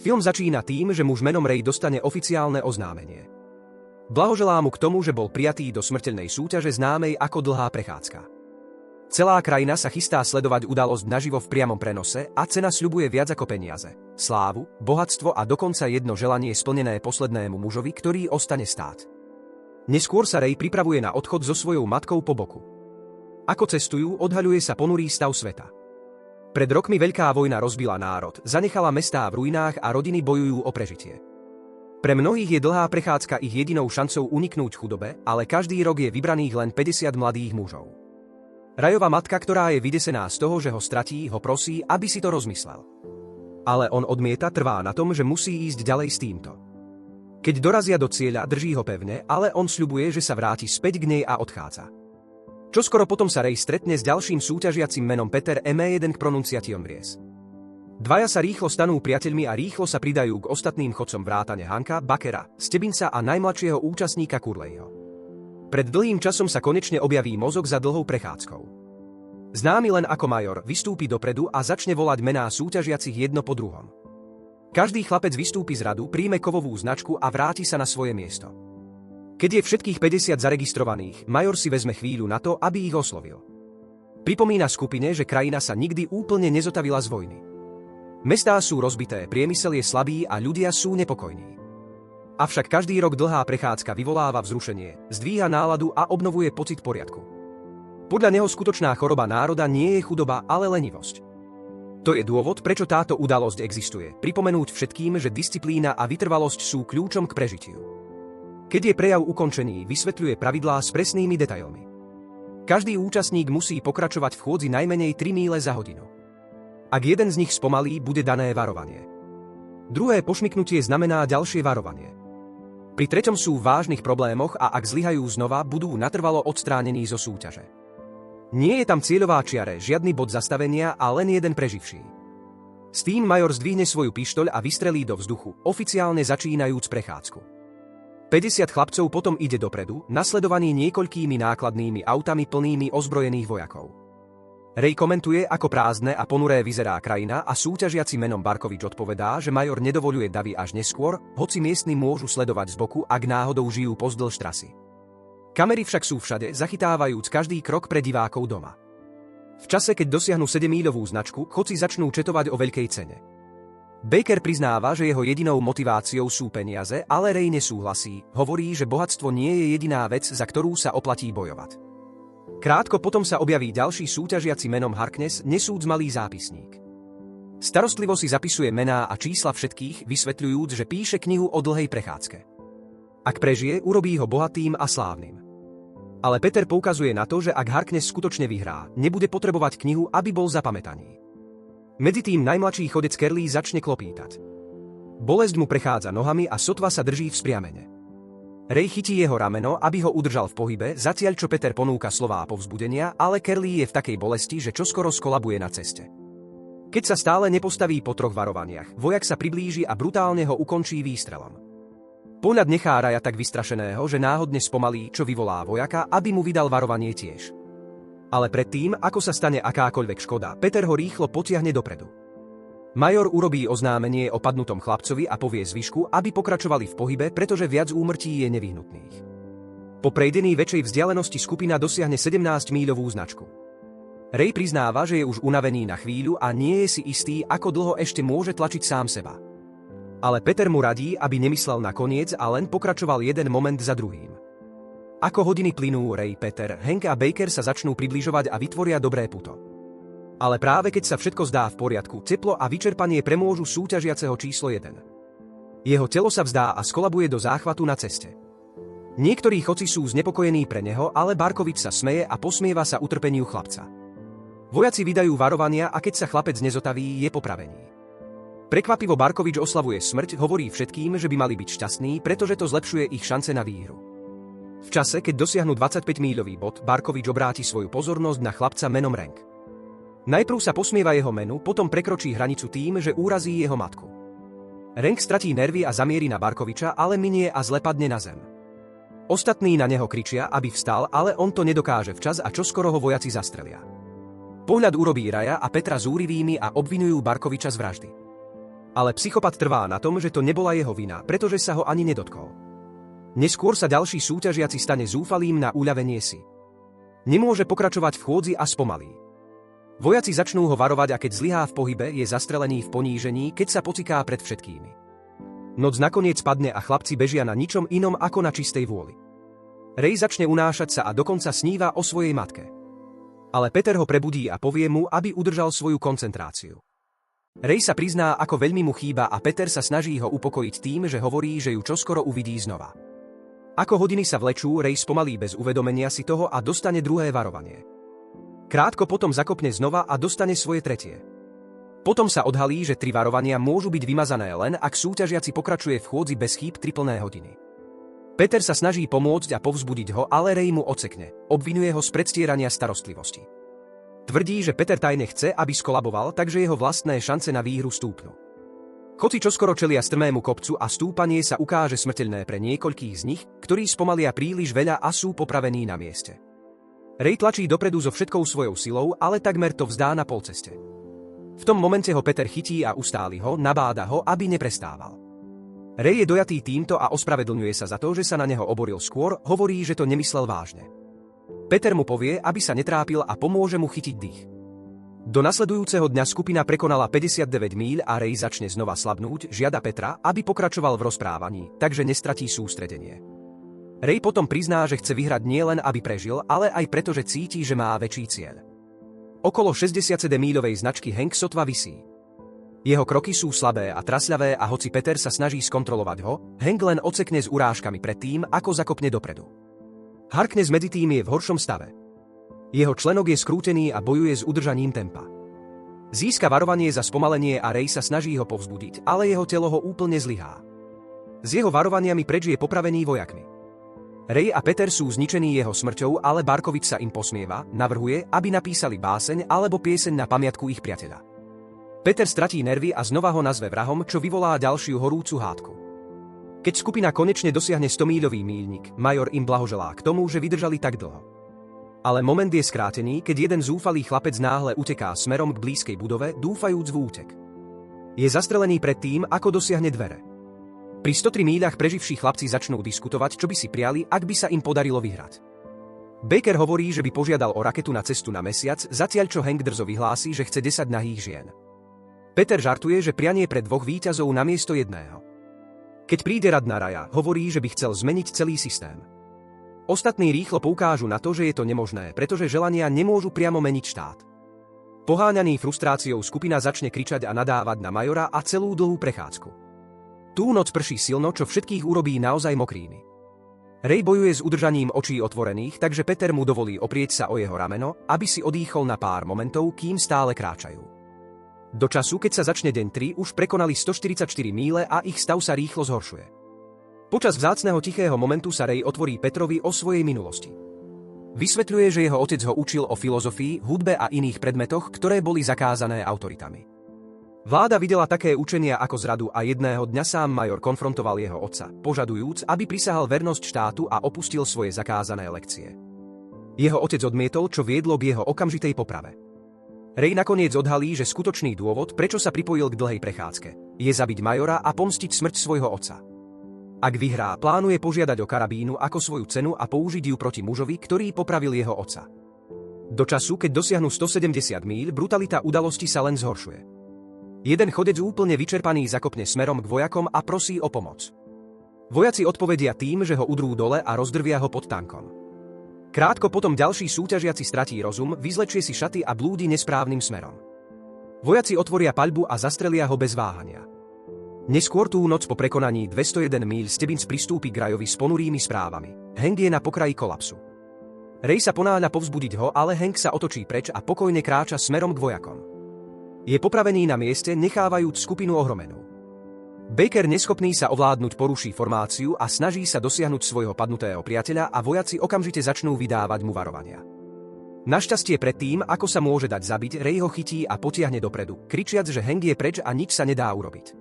Film začína tým, že muž menom Ray dostane oficiálne oznámenie. Blahoželá mu k tomu, že bol prijatý do smrteľnej súťaže známej ako Dlhá prechádzka. Celá krajina sa chystá sledovať udalosť naživo v priamom prenose a cena sľubuje viac ako peniaze, slávu, bohatstvo a dokonca jedno želanie splnené poslednému mužovi, ktorý ostane stáť. Neskôr sa Ray pripravuje na odchod so svojou matkou po boku. Ako cestujú, odhaľuje sa ponurý stav sveta. Pred rokmi veľká vojna rozbila národ, zanechala mestá v ruinách a rodiny bojujú o prežitie. Pre mnohých je Dlhá prechádzka ich jedinou šancou uniknúť chudobe, ale každý rok je vybraných len 50 mladých mužov. Rayova matka, ktorá je vydesená z toho, že ho stratí, ho prosí, aby si to rozmyslel. Ale on odmieta, trvá na tom, že musí ísť ďalej s týmto. Keď dorazia do cieľa, drží ho pevne, ale on sľubuje, že sa vráti späť k nej a odchádza. Čoskoro potom sa Ray stretne s ďalším súťažiacim menom Peter M1 k pronunciation Bries. Dvaja sa rýchlo stanú priateľmi a rýchlo sa pridajú k ostatným chodcom vrátane Hanka, Bakera, Stebinsa a najmladšieho účastníka Curleyho. Pred dlhým časom sa konečne objaví mozog za Dlhou prechádzkou. Známy len ako Major, vystúpi dopredu a začne volať mená súťažiacich jedno po druhom. Každý chlapec vystúpi z radu, príjme kovovú značku a vráti sa na svoje miesto. Keď je všetkých 50 zaregistrovaných, Major si vezme chvíľu na to, aby ich oslovil. Pripomína skupine, že krajina sa nikdy úplne nezotavila z vojny. Mestá sú rozbité, priemysel je slabý a ľudia sú nepokojní. Avšak každý rok Dlhá prechádzka vyvoláva vzrušenie, zdvíha náladu a obnovuje pocit poriadku. Podľa neho skutočná choroba národa nie je chudoba, ale lenivosť. To je dôvod, prečo táto udalosť existuje, pripomenúť všetkým, že disciplína a vytrvalosť sú kľúčom k prežitiu. Keď je prejav ukončený, vysvetľuje pravidlá s presnými detailmi. Každý účastník musí pokračovať v chôdzi najmenej 3 míle za hodinu. Ak jeden z nich spomalí, bude dané varovanie. Druhé pošmyknutie znamená ďalšie varovanie. Pri treťom sú v vážnych problémoch a ak zlyhajú znova, budú natrvalo odstránení zo súťaže. Nie je tam cieľová čiare, žiadny bod zastavenia a len jeden preživší. S tým Major zdvihne svoju pištoľ a vystrelí do vzduchu, oficiálne začínajúc prechádzku. 50 chlapcov potom ide dopredu, nasledovaní niekoľkými nákladnými autami plnými ozbrojených vojakov. Ray komentuje, ako prázdne a ponuré vyzerá krajina a súťažiaci menom Barkovič odpovedá, že Major nedovoľuje davy až neskôr, hoci miestni môžu sledovať z boku, ak náhodou žijú pozdĺž trasy. Kamery však sú všade, zachytávajúc každý krok pre divákov doma. V čase, keď dosiahnu 7-míľovú značku, chodci začnú četovať o veľkej cene. Baker priznáva, že jeho jedinou motiváciou sú peniaze, ale Ray nesúhlasí, hovorí, že bohatstvo nie je jediná vec, za ktorú sa oplatí bojovať. Krátko potom sa objaví ďalší súťažiaci menom Harkness, nesúc malý zápisník. Starostlivo si zapisuje mená a čísla všetkých, vysvetľujúc, že píše knihu o Dlhej prechádzke. Ak prežije, urobí ho bohatým a slávnym. Ale Peter poukazuje na to, že ak Harkness skutočne vyhrá, nebude potrebovať knihu, aby bol zapamätaný. Medzitým najmladší chodec Curley začne klopítať. Bolesť mu prechádza nohami a sotva sa drží vzpriamene. Ray chytí jeho rameno, aby ho udržal v pohybe, zatiaľ čo Peter ponúka slová povzbudenia, ale Curley je v takej bolesti, že čoskoro skolabuje na ceste. Keď sa stále nepostaví po 3 varovaniach, vojak sa priblíži a brutálne ho ukončí výstrelom. Pohľad nechá Raya tak vystrašeného, že náhodne spomalí, čo vyvolá vojaka, aby mu vydal varovanie tiež. Ale predtým, ako sa stane akákoľvek škoda, Peter ho rýchlo potiahne dopredu. Major urobí oznámenie o padnutom chlapcovi a povie zvyšku, aby pokračovali v pohybe, pretože viac úmrtí je nevyhnutných. Po prejdený väčšej vzdialenosti skupina dosiahne 17-míľovú značku. Ray priznáva, že je už unavený na chvíľu a nie je si istý, ako dlho ešte môže tlačiť sám seba. Ale Peter mu radí, aby nemyslel na koniec a len pokračoval jeden moment za druhým. Ako hodiny plynú, Ray, Peter, Hank a Baker sa začnú približovať a vytvoria dobré puto. Ale práve keď sa všetko zdá v poriadku, teplo a vyčerpanie premôžu súťažiaceho číslo 1. Jeho telo sa vzdá a skolabuje do záchvatu na ceste. Niektorí chodci sú znepokojení pre neho, ale Barkovič sa smeje a posmieva sa utrpeniu chlapca. Vojaci vydajú varovania a keď sa chlapec nezotaví, je popravený. Prekvapivo Barkovič oslavuje smrť, hovorí všetkým, že by mali byť šťastní, pretože to zlepšuje ich šance na výhru. V čase, keď dosiahnu 25-míľový bod, Barkovič obráti svoju pozornosť na chlapca menom Rank. Najprv sa posmieva jeho menu, potom prekročí hranicu tým, že úrazí jeho matku. Rank stratí nervy a zamierí na Barkoviča, ale minie a zle padne na zem. Ostatní na neho kričia, aby vstal, ale on to nedokáže včas a čoskoro ho vojaci zastrelia. Pohľad urobí Raya a Petra zúrivými a obvinujú Barkoviča z vraždy. Ale psychopat trvá na tom, že to nebola jeho vina, pretože sa ho ani nedotkol. Neskôr sa ďalší súťažiaci stane zúfalým na uľavenie si. Nemôže pokračovať v chôdzi a spomalí. Vojaci začnú ho varovať a keď zlyhá v pohybe, je zastrelený v ponížení, keď sa pociká pred všetkými. Noc nakoniec padne a chlapci bežia na ničom inom ako na čistej vôli. Ray začne unášať sa a dokonca sníva o svojej matke. Ale Peter ho prebudí a povie mu, aby udržal svoju koncentráciu. Ray sa prizná, ako veľmi mu chýba a Peter sa snaží ho upokojiť tým, že hovorí, že ju čoskoro uvidí znova. Ako hodiny sa vlečú, Ray spomalí bez uvedomenia si toho a dostane druhé varovanie. Krátko potom zakopne znova a dostane svoje tretie. Potom sa odhalí, že 3 varovania môžu byť vymazané len, ak súťažiaci pokračuje v chôdzi bez chýb 3 plné hodiny. Peter sa snaží pomôcť a povzbudiť ho, ale Ray mu odsekne. Obvinuje ho z predstierania starostlivosti. Tvrdí, že Peter tajne chce, aby skolaboval, takže jeho vlastné šance na výhru stúpnu. Chodci čoskoro čelia strmému kopcu a stúpanie sa ukáže smrteľné pre niekoľkých z nich, ktorí spomalia príliš veľa a sú popravení na mieste. Ray tlačí dopredu so všetkou svojou silou, ale takmer to vzdá na polceste. V tom momente ho Peter chytí a ustáli ho, nabáda ho, aby neprestával. Ray je dojatý týmto a ospravedlňuje sa za to, že sa na neho oboril skôr, hovorí, že to nemyslel vážne. Peter mu povie, aby sa netrápil a pomôže mu chytiť dých. Do nasledujúceho dňa skupina prekonala 59 míľ a Ray začne znova slabnúť, žiada Petra, aby pokračoval v rozprávaní, takže nestratí sústredenie. Ray potom prizná, že chce vyhrať nielen aby prežil, ale aj preto, že cíti, že má väčší cieľ. Okolo 67-míľovej značky Hank sotva visí. Jeho kroky sú slabé a trasľavé a hoci Peter sa snaží skontrolovať ho, Hank len odsekne s urážkami pred tým, ako zakopne dopredu. Harkness medzi tým je v horšom stave. Jeho členok je skrútený a bojuje s udržaním tempa. Získa varovanie za spomalenie a Ray sa snaží ho povzbudiť, ale jeho telo ho úplne zlyhá. S jeho varovaniami preč je popravený vojakmi. Ray a Peter sú zničení jeho smrťou, ale Barkovič sa im posmieva, navrhuje, aby napísali báseň alebo pieseň na pamiatku ich priateľa. Peter stratí nervy a znova ho nazve vrahom, čo vyvolá ďalšiu horúcu hádku. Keď skupina konečne dosiahne 100-míľový míľnik, major im blahoželá k tomu, že vydržali tak dlho. Ale moment je skrátený, keď jeden zúfalý chlapec náhle uteká smerom k blízkej budove, dúfajúc v útek. Je zastrelený pred tým, ako dosiahne dvere. Pri 103 míľach preživší chlapci začnú diskutovať, čo by si priali, ak by sa im podarilo vyhrať. Baker hovorí, že by požiadal o raketu na cestu na mesiac, zatiaľ čo Hank drzo vyhlási, že chce 10 nahých žien. Peter žartuje, že prianie pre 2 víťazov namiesto 1. Keď príde rad na Raya, hovorí, že by chcel zmeniť celý systém. Ostatní rýchlo poukážu na to, že je to nemožné, pretože želania nemôžu priamo meniť štát. Poháňaný frustráciou skupina začne kričať a nadávať na majora a celú dlhú prechádzku. Tú noc prší silno, čo všetkých urobí naozaj mokrými. Ray bojuje s udržaním očí otvorených, takže Peter mu dovolí oprieť sa o jeho rameno, aby si odýchol na pár momentov, kým stále kráčajú. Do času, keď sa začne deň 3, už prekonali 144 míle a ich stav sa rýchlo zhoršuje. Počas vzácneho tichého momentu sa Ray otvorí Petrovi o svojej minulosti. Vysvetľuje, že jeho otec ho učil o filozofii, hudbe a iných predmetoch, ktoré boli zakázané autoritami. Vláda videla také učenia ako zradu a jedného dňa sám major konfrontoval jeho otca, požadujúc, aby prisahal vernosť štátu a opustil svoje zakázané lekcie. Jeho otec odmietol, čo viedlo k jeho okamžitej poprave. Ray nakoniec odhalí, že skutočný dôvod, prečo sa pripojil k dlhej prechádzke, je zabiť majora a pomstiť smrť svojho otca. Ak vyhrá, plánuje požiadať o karabínu ako svoju cenu a použiť ju proti mužovi, ktorý popravil jeho otca. Do času, keď dosiahnu 170 míľ, brutalita udalosti sa len zhoršuje. Jeden chodec úplne vyčerpaný zakopne smerom k vojakom a prosí o pomoc. Vojaci odpovedia tým, že ho udrú dole a rozdrvia ho pod tankom. Krátko potom ďalší súťažiaci stratí rozum, vyzlečie si šaty a blúdi nesprávnym smerom. Vojaci otvoria paľbu a zastrelia ho bez váhania. Neskôr tú noc po prekonaní 201 míľ Stebbins pristúpi k Rayovi s ponurými správami. Hank je na pokraji kolapsu. Ray sa ponáhľa povzbudiť ho, ale Hank sa otočí preč a pokojne kráča smerom k vojakom. Je popravený na mieste, nechávajúc skupinu ohromenú. Baker, neschopný sa ovládnuť, poruší formáciu a snaží sa dosiahnuť svojho padnutého priateľa a vojaci okamžite začnú vydávať mu varovania. Našťastie pred tým, ako sa môže dať zabiť, Ray ho chytí a potiahne dopredu, kričiac, že Hank je preč a nič sa nedá urobiť.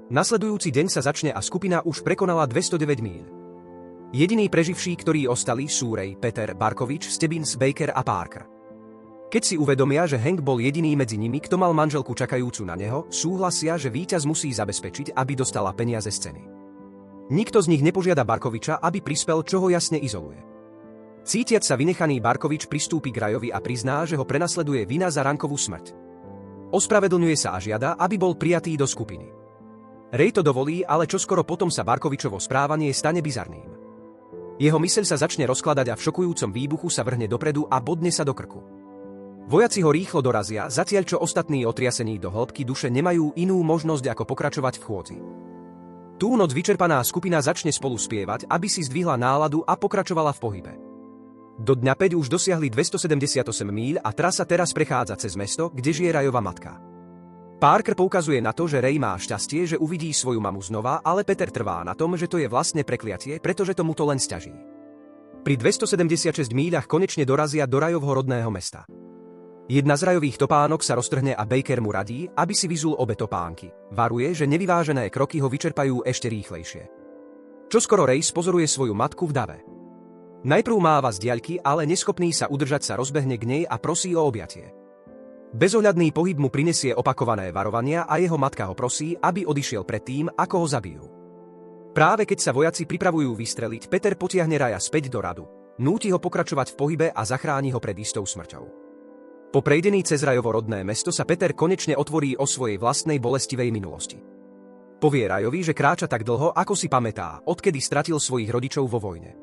Nasledujúci deň sa začne a skupina už prekonala 209 míľ. Jediní preživší, ktorí ostali, sú Ray, Peter, Barkovič, Stebbins, Baker a Parker. Keď si uvedomia, že Hank bol jediný medzi nimi, kto mal manželku čakajúcu na neho, súhlasia, že víťaz musí zabezpečiť, aby dostala peniaze z ceny. Nikto z nich nepožiada Barkoviča, aby prispel, čo ho jasne izoluje. Cítiac sa vynechaný Barkovič pristúpi k Rayovi a prizná, že ho prenasleduje vina za Rankovú smrť. Ospravedlňuje sa a žiada, aby bol prijatý do skupiny. Ray to dovolí, ale čoskoro potom sa Barkovičovo správanie stane bizarným. Jeho myseľ sa začne rozkladať a v šokujúcom výbuchu sa vrhne dopredu a bodne sa do krku. Vojaci ho rýchlo dorazia, zatiaľ čo ostatní otriasení do hĺbky duše nemajú inú možnosť ako pokračovať v chôdzi. Tú noc vyčerpaná skupina začne spolu spievať, aby si zdvihla náladu a pokračovala v pohybe. Do dňa 5 už dosiahli 278 míľ a trasa teraz prechádza cez mesto, kde žije Rayova matka. Parker poukazuje na to, že Ray má šťastie, že uvidí svoju mamu znova, ale Peter trvá na tom, že to je vlastne prekliatie, pretože tomu to len sťaží. Pri 276 míľach konečne dorazia do Rayovho rodného mesta. Jedna z Rayových topánok sa roztrhne a Baker mu radí, aby si vyzul obe topánky. Varuje, že nevyvážené kroky ho vyčerpajú ešte rýchlejšie. Čoskoro Ray spozoruje svoju matku v dave. Najprv máva z diaľky, ale neschopný sa udržať sa rozbehne k nej a prosí o objatie. Bezohľadný pohyb mu prinesie opakované varovania a jeho matka ho prosí, aby odišiel pred tým, ako ho zabijú. Práve keď sa vojaci pripravujú vystreliť, Peter potiahne Raya späť do radu. Núti ho pokračovať v pohybe a zachráni ho pred istou smrťou. Po prejdení cez Rayovo rodné mesto sa Peter konečne otvorí o svojej vlastnej bolestivej minulosti. Povie Rayovi, že kráča tak dlho, ako si pamätá, odkedy stratil svojich rodičov vo vojne.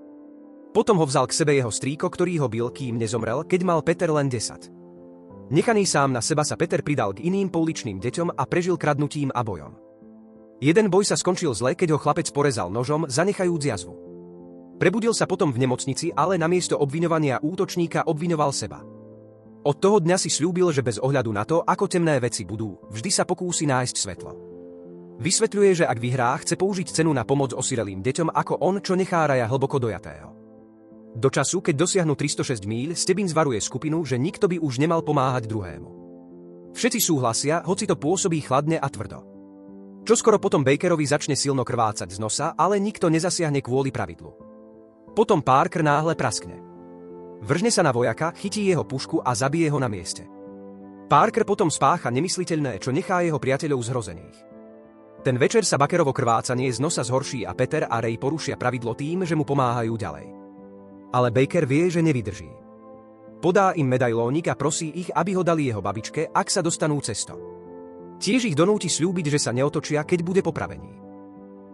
Potom ho vzal k sebe jeho strýko, ktorý ho bil, kým nezomrel, keď mal Peter len 10. Nechaný sám na seba sa Peter pridal k iným pouličným deťom a prežil kradnutím a bojom. Jeden boj sa skončil zle, keď ho chlapec porezal nožom, zanechajúc jazvu. Prebudil sa potom v nemocnici, ale namiesto obviňovania útočníka obviňoval seba. Od toho dňa si sľúbil, že bez ohľadu na to, ako temné veci budú, vždy sa pokúsi nájsť svetlo. Vysvetľuje, že ak vyhrá, chce použiť cenu na pomoc osirelým deťom ako on, čo nechá Raya hlboko dojatého. Do času, keď dosiahnu 306 míľ, Stebbins varuje skupinu, že nikto by už nemal pomáhať druhému. Všetci súhlasia, hoci to pôsobí chladne a tvrdo. Čoskoro potom Bakerovi začne silno krvácať z nosa, ale nikto nezasiahne kvôli pravidlu. Potom Parker náhle praskne. Vržne sa na vojaka, chytí jeho pušku a zabije ho na mieste. Parker potom spácha nemysliteľné, čo nechá jeho priateľov zhrozených. Ten večer sa Bakerovo krvácanie z nosa zhorší a Peter a Ray porušia pravidlo tým, že mu pomáhajú ďalej. Ale Baker vie, že nevydrží. Podá im medailónik a prosí ich, aby ho dali jeho babičke, ak sa dostanú cesto. Tiež ich donúti sľúbiť, že sa neotočia, keď bude popravený.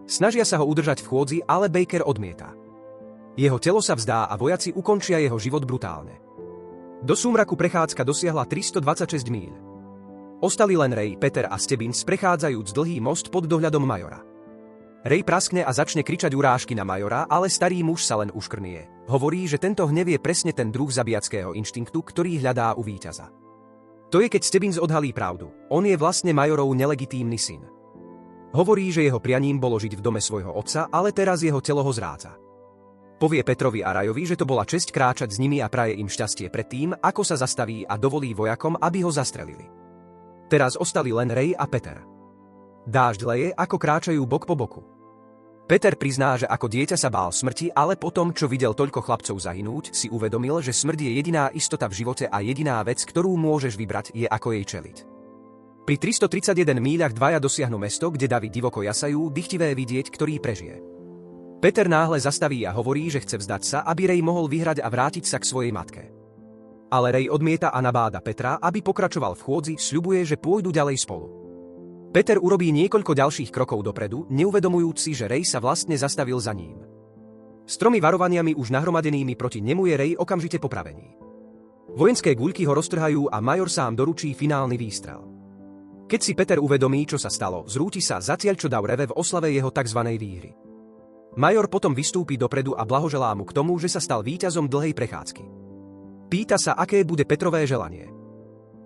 Snažia sa ho udržať v chôdzi, ale Baker odmieta. Jeho telo sa vzdá a vojaci ukončia jeho život brutálne. Do súmraku prechádzka dosiahla 326 míľ. Ostali len Ray, Peter a Stebbins prechádzajúc dlhý most pod dohľadom majora. Ray praskne a začne kričať urážky na majora, ale starý muž sa len uškrnie. Hovorí, že tento hnev je presne ten druh zabijackého inštinktu, ktorý hľadá u víťaza. To je, keď Stebbins odhalí pravdu. On je vlastne majorov nelegitímny syn. Hovorí, že jeho prianím bolo žiť v dome svojho otca, ale teraz jeho telo ho zrádza. Povie Petrovi a Rayovi, že to bola česť kráčať s nimi a praje im šťastie pred tým, ako sa zastaví a dovolí vojakom, aby ho zastrelili. Teraz ostali len Ray a Peter. Dážď leje, ako kráčajú bok po boku. Peter prizná, že ako dieťa sa bál smrti, ale potom, čo videl toľko chlapcov zahynúť, si uvedomil, že smrť je jediná istota v živote a jediná vec, ktorú môžeš vybrať, je ako jej čeliť. Pri 331 míľach dvaja dosiahnu mesto, kde davy divoko jasajú, dychtivé vidieť, ktorý prežije. Peter náhle zastaví a hovorí, že chce vzdať sa, aby Ray mohol vyhrať a vrátiť sa k svojej matke. Ale Ray odmieta a nabáda Petra, aby pokračoval v chôdzi, sľubuje, že pôjdu ďalej spolu. Peter urobí niekoľko ďalších krokov dopredu, neuvedomujúc si, že Ray sa vlastne zastavil za ním. S 3 varovaniami už nahromadenými proti nemu je Ray okamžite popravený. Vojenské guľky ho roztrhajú a major sám doručí finálny výstrel. Keď si Peter uvedomí, čo sa stalo, zrúti sa, zatiaľ čo dav reve v oslave jeho tzv. Výhry. Major potom vystúpi dopredu a blahoželá mu k tomu, že sa stal víťazom dlhej prechádzky. Pýta sa, aké bude Petrové želanie.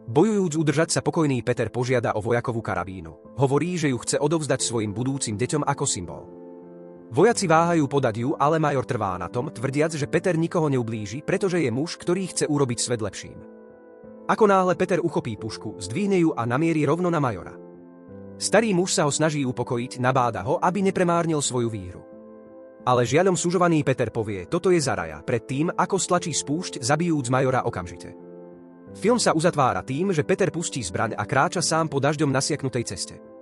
Bojujúc udržať sa pokojný Peter požiada o vojakovú karabínu. Hovorí, že ju chce odovzdať svojim budúcim deťom ako symbol. Vojaci váhajú podať ju, ale major trvá na tom, tvrdiac, že Peter nikoho neublíži, pretože je muž, ktorý chce urobiť svet lepším. Ako náhle Peter uchopí pušku, zdvihne ju a namierí rovno na majora. Starý muž sa ho snaží upokojiť, nabáda ho, aby nepremárnil svoju výhru. Ale žiaľom sužovaný Peter povie, toto je za Raya, pred tým, ako stlačí spúšť, zabijúc majora okamžite. Film sa uzatvára tým, že Peter pustí zbraň a kráča sám po dažďom nasiaknutej ceste.